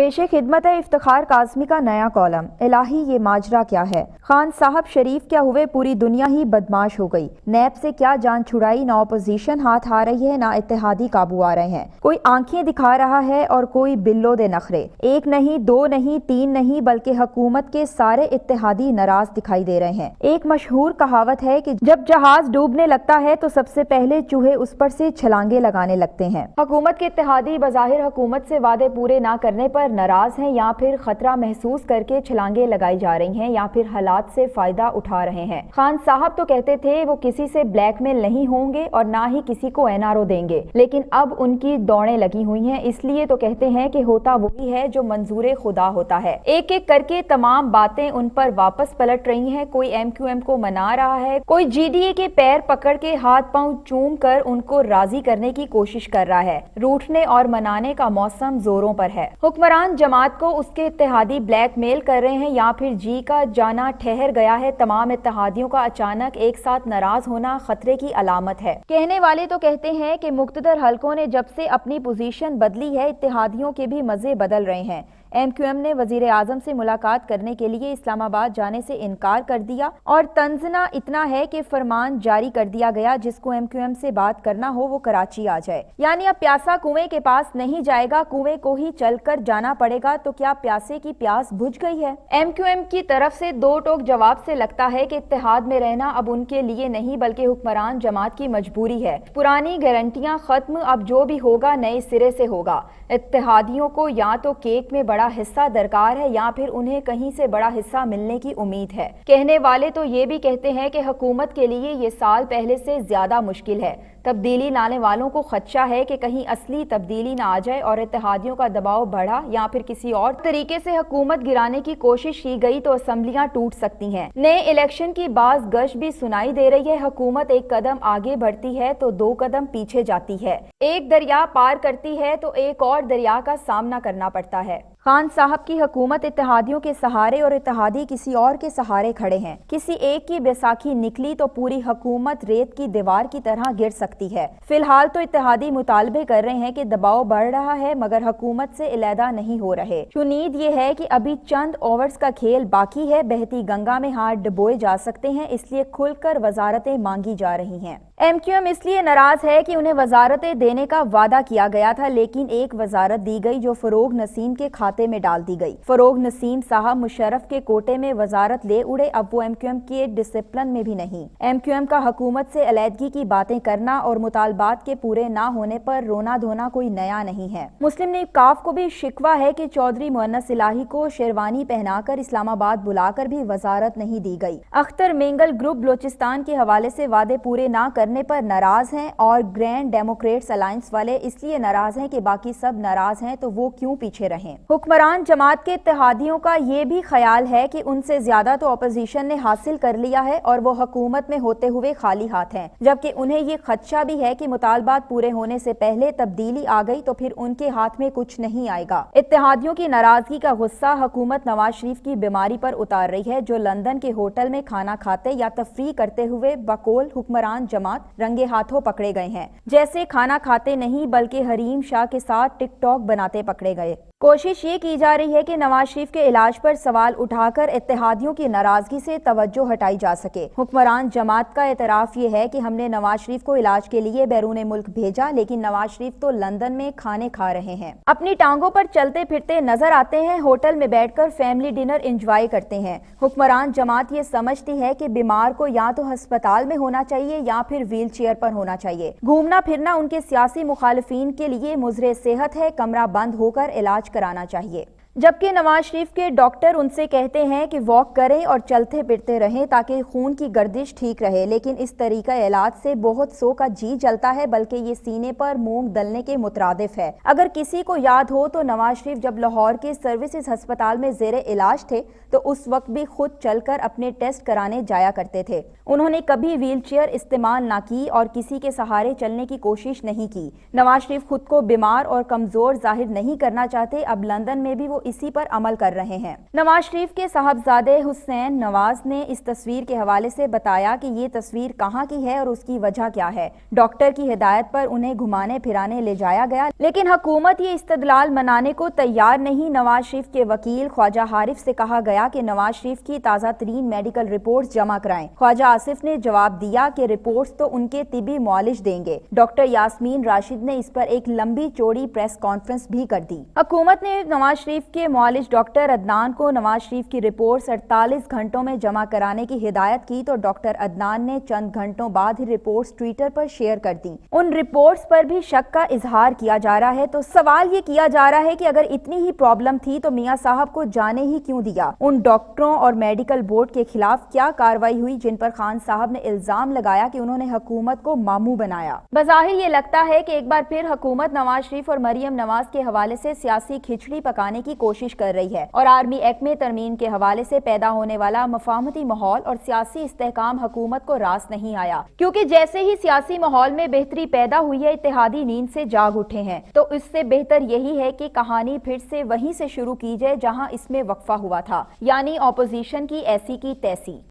पेश खिदमत है इफ्तिखार काज़मी का नया कॉलम। इलाही ये माजरा क्या है? खान साहब शरीफ क्या हुए, पूरी दुनिया ही बदमाश हो गई। नैब से क्या जान छुड़ाई, ना अपोजिशन हाथ आ रही है ना इत्तेहादी काबू आ रहे हैं। कोई आंखें दिखा रहा है और कोई बिल्लो दे नखरे। एक नहीं, दो नहीं, तीन नहीं, बल्कि हुकूमत के सारे इत्तेहादी नाराज दिखाई दे रहे हैं। एक मशहूर कहावत है कि जब जहाज डूबने लगता है तो सबसे पहले चूहे उस पर से छलांगे लगाने लगते हैं। हुकूमत के इत्तेहादी बज़ाहिर हुकूमत से वादे पूरे ना करने पर नाराज हैं, या फिर खतरा महसूस करके छलांगे लगाई जा रही हैं, या फिर हालात से फायदा उठा रहे हैं। खान साहब तो कहते थे वो किसी से ब्लैकमेल नहीं होंगे और ना ही किसी को एनआरओ देंगे, लेकिन अब उनकी दौड़ें लगी हुई हैं। इसलिए तो कहते हैं कि होता वही है जो मंजूर खुदा होता है। एक एक करके तमाम बातें उन पर वापस पलट रही हैं। कोई एमक्यूएम को मना रहा है, कोई जीडीए के पैर पकड़ के हाथ पांव चूम कर उनको राजी करने की कोशिश कर रहा है। रूठने और मनाने का मौसम जोरों पर है। हुक्मरान जमात को उसके इत्तेहादी ब्लैकमेल कर रहे हैं, या फिर जी का जाना ठहर गया है। तमाम इत्तेहादियों का अचानक एक साथ नाराज होना खतरे की अलामत है। कहने वाले तो कहते हैं कि मुख्तदर हलकों ने जब से अपनी पोजीशन बदली है, इत्तेहादियों के भी मजे बदल रहे हैं। एमक्यूएम ने वजीर आजम से मुलाकात करने के लिए इस्लामाबाद जाने से इनकार कर दिया, और तंजना इतना है कि फरमान जारी कर दिया गया जिसको एमक्यूएम से बात करना हो वो कराची आ जाए। यानी अब प्यासा कुएं के पास नहीं जाएगा, कुएं को ही चलकर जाना पड़ेगा। तो क्या प्यासे की प्यास बुझ गई है? एमक्यूएम की तरफ से दो टोक जवाब से लगता है कि इत्तेहाद में रहना अब उनके लिए नहीं बल्कि हुक्मरान जमात की मजबूरी है। पुरानी गारंटियां खत्म, अब जो भी होगा नए सिरे से होगा। इत्तेहादियों को या तो केक में बड़ा हिस्सा दरकार है, या फिर उन्हें कहीं से बड़ा हिस्सा मिलने की उम्मीद है। कहने वाले तो ये भी कहते हैं कि हुकूमत के लिए ये साल पहले से ज्यादा मुश्किल है। तब्दीली लाने वालों को खदशा है कि कहीं असली तब्दीली ना आ जाए और इत्तेहादियों का दबाव बढ़ा, या फिर किसी और तरीके से हुकूमत गिराने की कोशिश की गई तो असम्बलियां टूट सकती हैं। नए इलेक्शन की बाज गश भी सुनाई दे रही है। हुकूमत एक कदम आगे बढ़ती है तो दो कदम पीछे जाती है। एक दरिया पार करती है तो एक और दरिया का सामना करना पड़ता है। खान साहब की हुकूमत इत्तेहादियों के सहारे और इत्तेहादी किसी और के सहारे खड़े हैं। किसी एक की बैसाखी निकली तो पूरी हुकूमत रेत की दीवार की तरह गिर सकती है। फिलहाल तो इत्तेहादी मुतालबे कर रहे हैं कि दबाव बढ़ रहा है, मगर हुकूमत से इलेहदा नहीं हो रहे। उम्मीद ये है कि अभी चंद ओवर्स का खेल बाकी है। बहती गंगा में हाथ डुबोए जा सकते हैं, इसलिए खुलकर वजारतें मांगी जा रही हैं। एमक्यूएम इसलिए नाराज है कि उन्हें वजारतें देने का वादा किया गया था, लेकिन एक वजारत दी गई जो फरोग नसीम के खाते में डाल दी गई। फरोग नसीम साहब मुशर्रफ के कोटे में वजारत ले उड़े। अब वो एमक्यूएम के डिसिप्लिन में भी नहीं। एमक्यूएम का हुकूमत से अलहदगी की बातें करना और मुतालबात के पूरे ना होने पर रोना धोना कोई नया नहीं है। मुस्लिम लीग काफ को भी शिकवा है कि चौधरी मुअन्नस इलाही को शेरवानी पहनाकर इस्लामाबाद बुलाकर भी वजारत नहीं दी गई। अख्तर मेंगल ग्रुप बलोचिस्तान के हवाले से वादे पूरे ना करने पर नाराज हैं, और ग्रैंड डेमोक्रेट्स अलायंस वाले इसलिए नाराज हैं कि बाकी सब नाराज हैं, तो वो क्यों पीछे रहें। हुक्मरान जमात के इत्तेहादियों का ये भी ख्याल है कि उनसे ज्यादा तो अपोजिशन ने हासिल कर लिया है और वो हुकूमत में होते हुए खाली हाथ हैं, जबकि उन्हें ये खदशा भी है कि मुतालबात पूरे होने से पहले तब्दीली आ गई तो फिर उनके हाथ में कुछ नहीं आएगा। इत्तेहादियों की नाराजगी का गुस्सा हुकूमत नवाज शरीफ की बीमारी पर उतार रही है, जो लंदन के होटल में खाना खाते या तफरीह करते हुए बकौल हुक्मरान जमात रंगे हाथों पकड़े गए हैं। जैसे खाना खाते नहीं बल्कि हरीम शाह के साथ टिकटॉक बनाते पकड़े गए। कोशिश ये की जा रही है कि नवाज शरीफ के इलाज पर सवाल उठाकर इत्तेहादियों की नाराजगी से तवज्जो हटाई जा सके। हुक्मरान जमात का एतराफ ये है कि हमने नवाज शरीफ को इलाज के लिए बैरून मुल्क भेजा, लेकिन नवाज शरीफ तो लंदन में खाने खा रहे हैं, अपनी टांगों पर चलते फिरते नजर आते हैं, होटल में बैठकर फैमिली डिनर एंजॉय करते हैं। हुक्मरान जमात ये समझती है कि बीमार को या तो अस्पताल में होना चाहिए या फिर व्हील चेयर पर होना चाहिए। घूमना फिरना उनके सियासी मुखालिफिन के लिए मुजरे सेहत है, कमरा बंद होकर इलाज कराना चाहिए। जबकि नवाज शरीफ के डॉक्टर उनसे कहते हैं कि वॉक करें और चलते फिरते रहें ताकि खून की गर्दिश ठीक रहे, लेकिन इस तरीका इलाज से बहुत सो का जी जलता है, बल्कि ये सीने पर मूंग दलने के मुतरादिफ है। अगर किसी को याद हो तो नवाज शरीफ जब लाहौर के सर्विसेज अस्पताल में जेरे इलाज थे तो उस वक्त भी खुद चलकर अपने टेस्ट कराने जाया करते थे। उन्होंने कभी व्हील चेयर इस्तेमाल ना की और किसी के सहारे चलने की कोशिश नहीं की। नवाज शरीफ खुद को बीमार और कमजोर जाहिर नहीं करना चाहते। अब लंदन में भी वो इसी पर अमल कर रहे हैं। नवाज शरीफ के साहबजादे हुसैन नवाज ने इस तस्वीर के हवाले से बताया कि ये तस्वीर कहाँ की है और उसकी वजह क्या है। डॉक्टर की हिदायत पर उन्हें घुमाने फिराने ले जाया गया, लेकिन हुकूमत ये इस्तदलाल मनाने को तैयार नहीं। नवाज शरीफ के वकील ख्वाजा हारिफ से कहा गया कि नवाज शरीफ की ताज़ा तरीन मेडिकल रिपोर्ट्स जमा कराएं। ख्वाजा आसिफ ने जवाब दिया कि रिपोर्ट्स तो उनके तिबी मुआलिज देंगे। डॉक्टर यास्मीन राशिद ने इस पर एक लंबी चौड़ी प्रेस कॉन्फ्रेंस भी कर दी। हुकूमत ने नवाज शरीफ के मुआलिज डॉक्टर अदनान को नवाज शरीफ की रिपोर्ट्स 48 घंटों में जमा कराने की हिदायत की, तो डॉक्टर अदनान ने चंद घंटों बाद ही रिपोर्ट्स ट्विटर पर शेयर कर दी। उन रिपोर्ट्स पर भी शक का इजहार किया जा रहा है, तो सवाल ये किया जा रहा है कि अगर इतनी ही प्रॉब्लम थी तो मियां साहब को जाने ही क्यों दिया। उन डॉक्टरों और मेडिकल बोर्ड के खिलाफ क्या कार्रवाई हुई जिन पर खान साहब ने इल्जाम लगाया कि उन्होंने हुकूमत को मामू बनाया। बज़ाहिर ये लगता है कि एक बार फिर हुकूमत नवाज शरीफ और मरियम नवाज के हवाले से सियासी खिचड़ी पकाने की कोशिश कर रही है और आर्मी एक्ट में तरमीम के हवाले से पैदा होने वाला मफाहमती माहौल और सियासी इस्तेहकाम हुकूमत को रास नहीं आया, क्योंकि जैसे ही सियासी माहौल में बेहतरी पैदा हुई है, इत्तेहादी नींद से जाग उठे हैं। तो इससे बेहतर यही है कि कहानी फिर से वहीं से शुरू की जाए जहां इसमें वक्फा हुआ था, यानी ऑपोजिशन की ऐसी की तैसी।